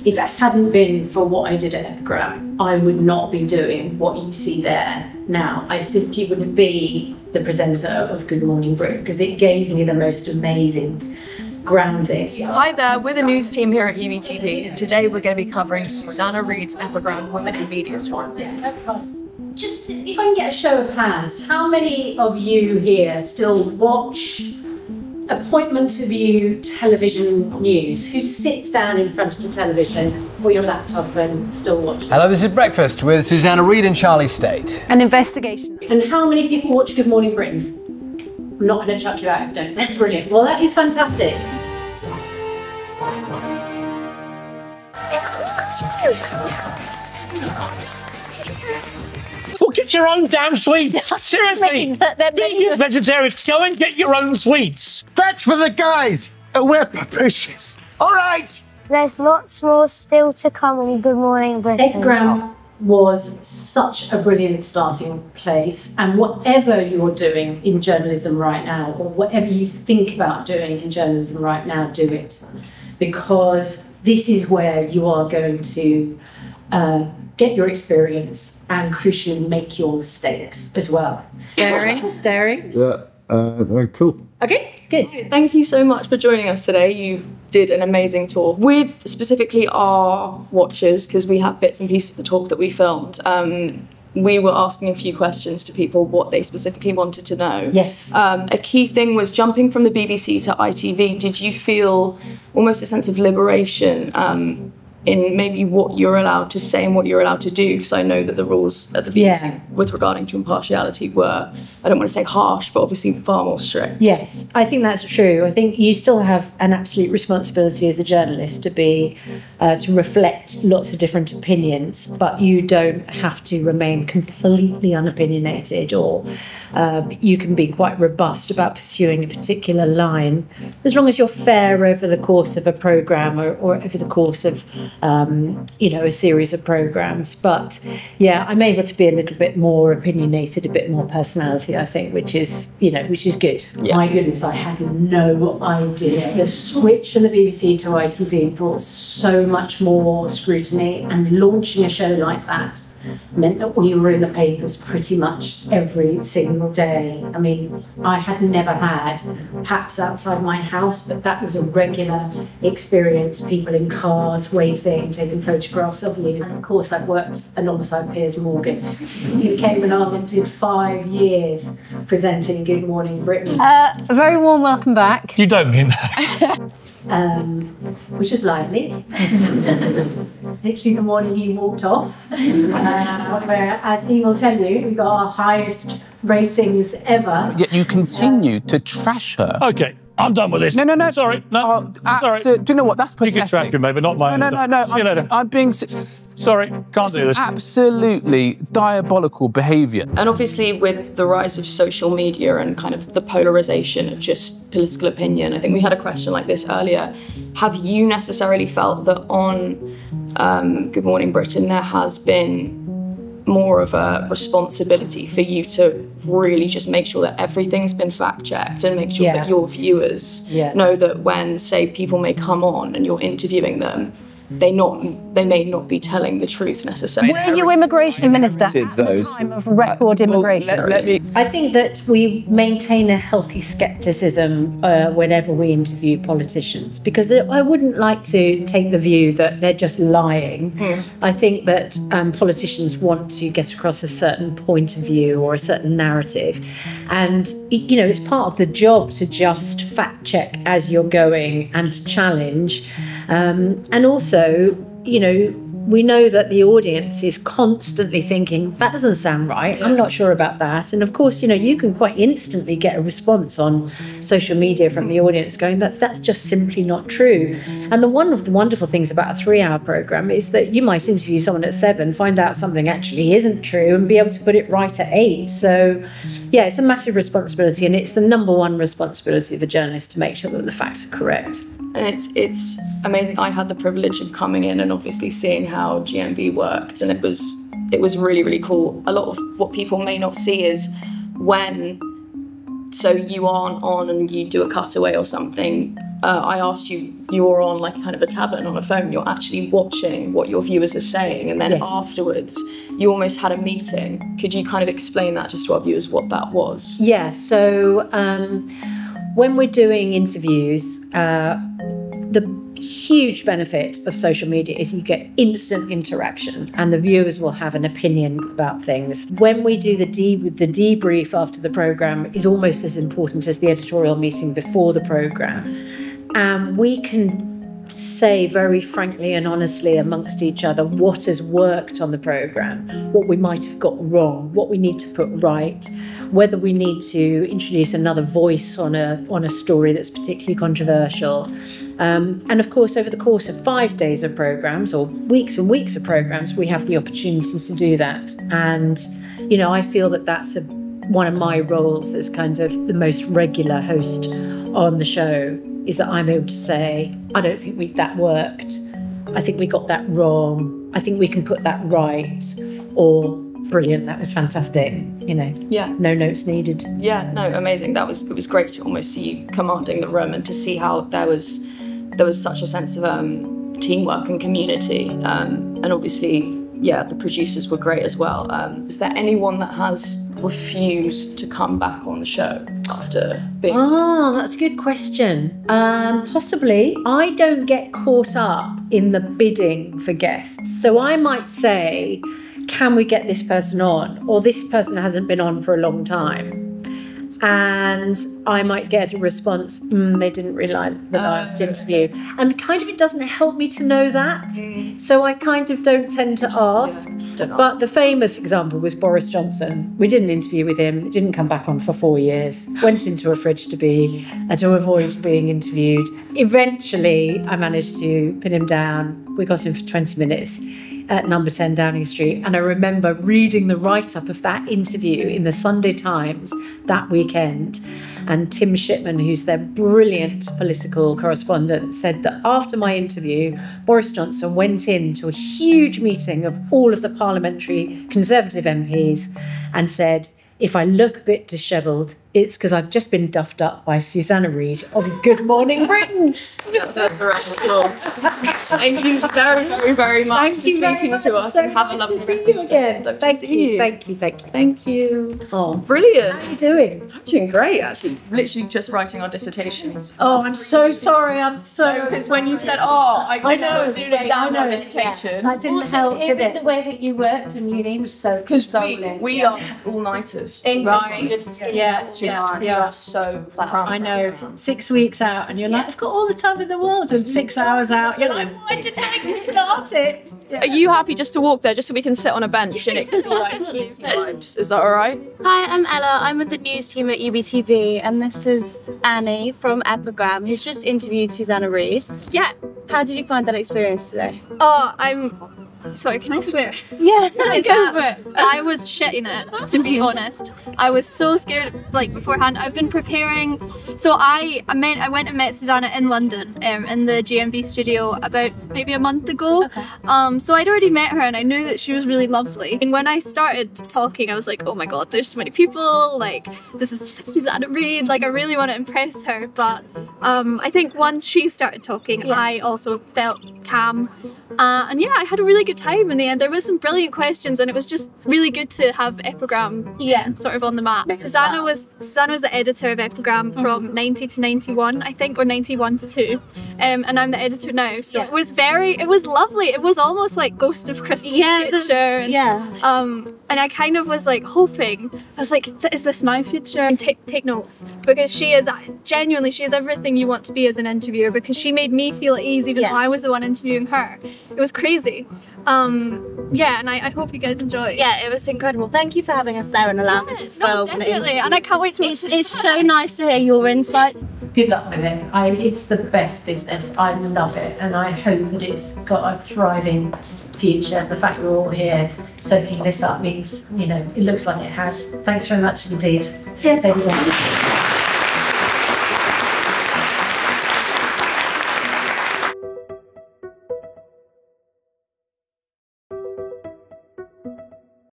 if it hadn't been for what I did at Epigram, I would not be doing what you see there now. I simply wouldn't be the presenter of Good Morning Britain, because it gave me the most amazing grounding. Hi there, we're the news team here at UBTV, and today we're going to be covering Susanna Reid's Epigram Women in Media tour. Just if I can get a show of hands, how many of you here still watch appointment to view television news? Who sits down in front of the television or your laptop and still watches? Hello, this is Breakfast with Susanna Reid and Charlie State. An investigation. And how many people watch Good Morning Britain? I'm not going to chuck you out if you don't. That's brilliant. Well, that is fantastic. Well, get your own damn sweets. Seriously. Vegan, vegetarians, go and get your own sweets. That's for the guys. And we're papricious. All right. There's lots more still to come on Good Morning Bristol. Epigram was such a brilliant starting place, and whatever you're doing in journalism right now, or whatever you think about doing in journalism right now, do it, because this is where you are going to get your experience and crucially make your mistakes as well. Staring. Yeah, cool. Okay, good. Thank you so much for joining us today. You did an amazing tour with specifically our watchers, because we had bits and pieces of the talk that we filmed. We were asking a few questions to people what they specifically wanted to know. Yes. A key thing was jumping from the BBC to ITV. Did you feel almost a sense of liberation in maybe what you're allowed to say and what you're allowed to do? Because I know that the rules at the BBC with regarding to impartiality were, I don't want to say harsh, but obviously far more strict. Yes, I think that's true. I think you still have an absolute responsibility as a journalist to be, to reflect lots of different opinions, but you don't have to remain completely unopinionated, or you can be quite robust about pursuing a particular line, as long as you're fair over the course of a programme or over the course of a series of programmes. But yeah, I'm able to be a little bit more opinionated, a bit more personality, I think, which is good. Yeah. My goodness, I had no idea. The switch from the BBC to ITV brought so much more scrutiny, and launching a show like that meant that we were in the papers pretty much every single day. I mean, I had never had perhaps outside my house, but that was a regular experience. People in cars waiting, taking photographs of you. And of course, I've worked alongside Piers Morgan, who came along and did 5 years presenting Good Morning Britain. A very warm welcome back. You don't mean that. Which was lively. Literally the morning he walked off, where, as he will tell you, we got our highest ratings ever. Yet you continue to trash her. Okay, I'm done with this. No. Sorry, no. Sorry. Do you know what? That's pathetic. You can trash me, mate, but not mine. No. See you later. I'm being... Sorry, can't do this. Absolutely diabolical behaviour. And obviously with the rise of social media and kind of the polarisation of just political opinion, I think we had a question like this earlier. Have you necessarily felt that on Good Morning Britain there has been more of a responsibility for you to really just make sure that everything's been fact-checked and make sure that your viewers know that when, say, people may come on and you're interviewing them, they may not be telling the truth necessarily. Were you immigration minister at the time of record immigration? I think that we maintain a healthy scepticism whenever we interview politicians, because I wouldn't like to take the view that they're just lying. I think that politicians want to get across a certain point of view or a certain narrative, and it's part of the job to just fact check as you're going and to challenge. And also, we know that the audience is constantly thinking, that doesn't sound right, I'm not sure about that. And of course, you can quite instantly get a response on social media from the audience going, that's just simply not true. And one of the wonderful things about a 3-hour programme is that you might interview someone at 7, find out something actually isn't true, and be able to put it right at 8. So, yeah, it's a massive responsibility, and it's the number one responsibility of a journalist to make sure that the facts are correct. And it's amazing. I had the privilege of coming in and obviously seeing how GMB worked, and it was really, really cool. A lot of what people may not see is when, so you aren't on and you do a cutaway or something, I asked you, you were on like kind of a tablet and on a phone, you're actually watching what your viewers are saying, and then afterwards you almost had a meeting. Could you kind of explain that just to our viewers what that was? Yeah, so when we're doing interviews, the huge benefit of social media is you get instant interaction and the viewers will have an opinion about things. When we do the debrief after the programme is almost as important as the editorial meeting before the programme. We can say very frankly and honestly amongst each other what has worked on the programme, what we might have got wrong, what we need to put right, whether we need to introduce another voice on a story that's particularly controversial. And of course, over the course of 5 days of programmes or weeks and weeks of programmes, we have the opportunity to do that. And, you know, I feel that that's one of my roles as kind of the most regular host on the show, is that I'm able to say, I don't think that worked. I think we got that wrong. I think we can put that right. Or brilliant, that was fantastic. You know, no notes needed. Yeah, no, amazing. It was great to almost see you commanding the room and to see how there was such a sense of teamwork and community. And obviously, the producers were great as well. Is there anyone that has refused to come back on the show after being... Oh, that's a good question. Possibly. I don't get caught up in the bidding for guests. So I might say, can we get this person on? Or this person hasn't been on for a long time. And I might get a response, they didn't really like the last interview. And kind of it doesn't help me to know that. So I kind of don't tend to ask. But the famous example was Boris Johnson. We did an interview with him, didn't come back on for 4 years, went into a fridge to avoid being interviewed. Eventually, I managed to pin him down. We got him for 20 minutes. At number 10 Downing Street. And I remember reading the write-up of that interview in the Sunday Times that weekend. And Tim Shipman, who's their brilliant political correspondent, said that after my interview, Boris Johnson went into a huge meeting of all of the parliamentary Conservative MPs and said, if I look a bit dishevelled, it's because I've just been duffed up by Susanna Reid on Good Morning Britain. That's a round of applause. Thank you very, very, very much for speaking to us, and have a lovely rest of your day. Thank you. Thank you. Oh, brilliant. How are you doing? I'm doing great, actually. Literally just writing our dissertations. Oh, I'm so sorry. Because when you said, I know, do an exam on dissertation. That didn't help, did it? The way that you worked in uni was so consoling. Because we are all-nighters. Right. Yeah, so proud. I know. 6 weeks out, and you're like, I've got all the time in the world, and 6 hours out, you're like, why did I start it? Yeah. Are you happy just to walk there, just so we can sit on a bench and it can be like cutesy vibes? Is that all right? Hi, I'm Ella. I'm with the news team at UBTV, and this is Annie from Epigram, who's just interviewed Susanna Reid. Yeah. How did you find that experience today? Oh, sorry, can I swear? Yeah, go for it. I was shitting it, to be honest. I was so scared, beforehand. I've been preparing. So I went and met Susanna in London, in the GMB studio about maybe a month ago. Okay. So I'd already met her and I knew that she was really lovely. And when I started talking, I was like, oh my God, there's so many people. This is Susanna Reid. I really want to impress her. But I think once she started talking, I also felt calm. And yeah, I had a really good time in the end. There was some brilliant questions and it was just really good to have Epigram sort of on the map. Susanna was the editor of Epigram from 90 to 91, I think, or 91 to 2. And I'm the editor now. So it was lovely. It was almost like Ghost of Christmas future. And I kind of was hoping, I was like, is this my future? And take notes, because she is everything you want to be as an interviewer, because she made me feel at ease even though I was the one interviewing her. It was crazy. And I hope you guys enjoy. Yeah, it was incredible. Thank you for having us there and allowing us to film. Definitely, and I can't wait to It's so nice to hear your insights. Good luck with it. It's the best business. I love it, and I hope that it's got a thriving future. The fact we're all here soaking this up means, it looks like it has. Thanks very much indeed. Yes. Everyone.